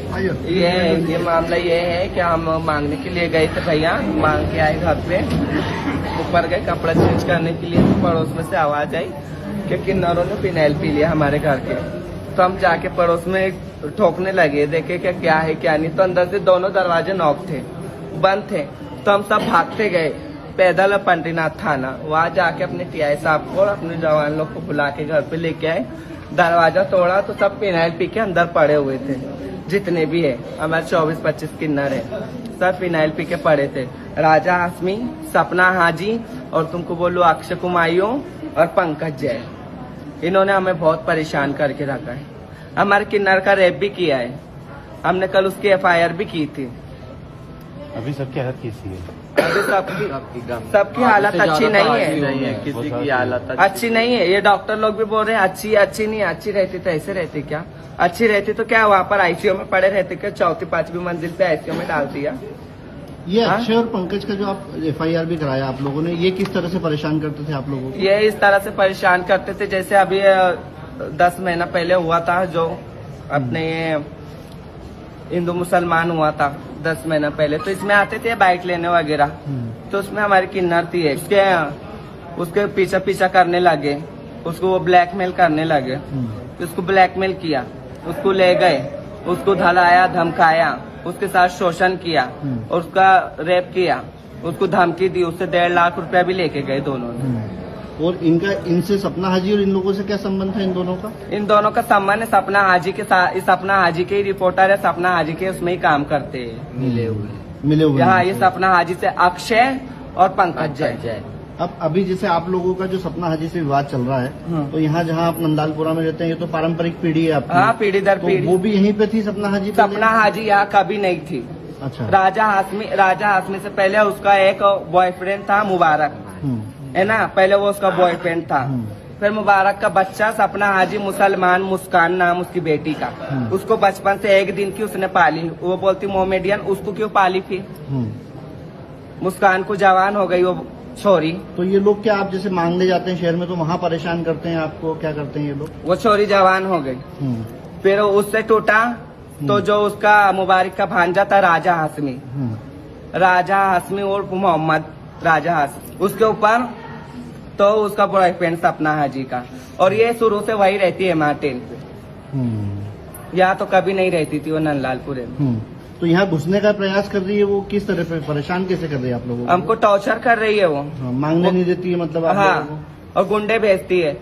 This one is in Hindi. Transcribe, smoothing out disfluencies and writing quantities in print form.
ये मामला ये है कि हम मांगने के लिए गए थे भैया, मांग के आए घर पे, ऊपर गए कपड़ा चेंज करने के लिए, तो पड़ोस में से आवाज आई कि किन्नरों ने फिनाइल पी लिया हमारे घर के। तो हम जाके पड़ोस में ठोकने लगे, देखे कि क्या है क्या नहीं। तो अंदर से दोनों दरवाजे नॉक थे, बंद थे। तो हम सब भागते गए पैदल पंडरीनाथ थाना। वहाँ जाके अपने टीआई साहब को और अपने जवान लोग को बुला के घर पे लेके आए। दरवाजा तोड़ा तो सब फिनाइल पी के अंदर पड़े हुए थे, जितने भी है हमारे 24-25 किन्नर है, सब फिनाइल पी के पड़े थे। राजा हाशमी, सपना हाजी और तुमको बोलो अक्षय कुमारियो और पंकज जय, इन्होंने हमें बहुत परेशान करके रखा है। हमारे किन्नर का रेप भी किया है, हमने कल उसकी FIR भी की थी। अभी सबकी हालत कैसी है? अभी सबकी हालत अच्छी नहीं है, किसी की हालत अच्छी नहीं है। ये डॉक्टर लोग भी बोल रहे हैं अच्छी नहीं। अच्छी रहती तो ऐसे रहती क्या? अच्छी रहती तो क्या वहाँ पर ICU में पड़े रहते क्या? 4वीं-5वीं मंजिल पे ICU में डाल दिया। ये अक्षय और पंकज का जो आप FIR भी कराया आप लोगों ने, ये किस तरह से परेशान करते थे आप लोगों को? ये इस तरह से परेशान करते थे जैसे अभी 10 महीना पहले हुआ था, जो अपने हिंदू मुसलमान हुआ था 10 महीना पहले। तो इसमें आते थे बाइक लेने वगैरह, तो उसमें हमारी किन्नर थी उसके पीछा करने लगे, उसको वो ब्लैकमेल करने लगे। उसको ब्लैकमेल किया, उसको ले गए, उसको धलाया धमकाया, उसके साथ शोषण किया, और उसका रेप किया, उसको धमकी दी, उससे 1.5 लाख रुपया भी लेके गए दोनों ने। और इनसे सपना हाजी और इन लोगों से क्या संबंध है इन दोनों का? इन दोनों का संबंध है सपना हाजी के साथ। सपना हाजी के ही रिपोर्टर है, सपना हाजी के उसमें ही काम करते हैं, मिले हुए यहाँ ये सपना हाजी से अक्षय और पंकज जय। अब अभी जैसे आप लोगों का जो सपना हाजी से विवाद चल रहा है, तो यहाँ जहाँ आप नंदालपुरा में रहते हैं, ये तो पारंपरिक पीढ़ी है आपकी। हाँ, पीढ़ी दर पीढ़ी। वो भी यहीं पे थी सपना हाजी? सपना हाजी यहाँ कभी नहीं थी। अच्छा। राजा हाशमी से पहले उसका एक बॉयफ्रेंड था मुबारक, है ना, पहले वो उसका बॉयफ्रेंड था। फिर मुबारक का बच्चा सपना हाजी मुसलमान, मुस्कान नाम उसकी बेटी का, उसको बचपन से 1 दिन की उसने पाली। वो बोलती मोमेडियन, उसको क्यों पाली फिर? मुस्कान को जवान हो गई वो छोरी। तो ये लोग क्या, आप जैसे मांगने जाते हैं शहर में तो वहाँ परेशान करते हैं आपको, क्या करते हैं ये लोग? वो छोरी जवान हो गई, फिर उससे टूटा तो जो उसका मुबारक का भांजा था राजा हाशमी और मोहम्मद राजा हाशमी, उसके ऊपर तो उसका बॉयफ्रेंड सपना हाजी का। और ये शुरू से वही रहती है मार्टिन पे, यहाँ तो कभी नहीं रहती थी वो नंदलालपुरे में। तो यहाँ घुसने का प्रयास कर रही है वो, किस तरह से परेशान कैसे कर रही है आप लोगों को? हमको टॉर्चर कर रही है वो, मांगने नहीं देती है मतलब आप लोगों को? और गुंडे भेजती है।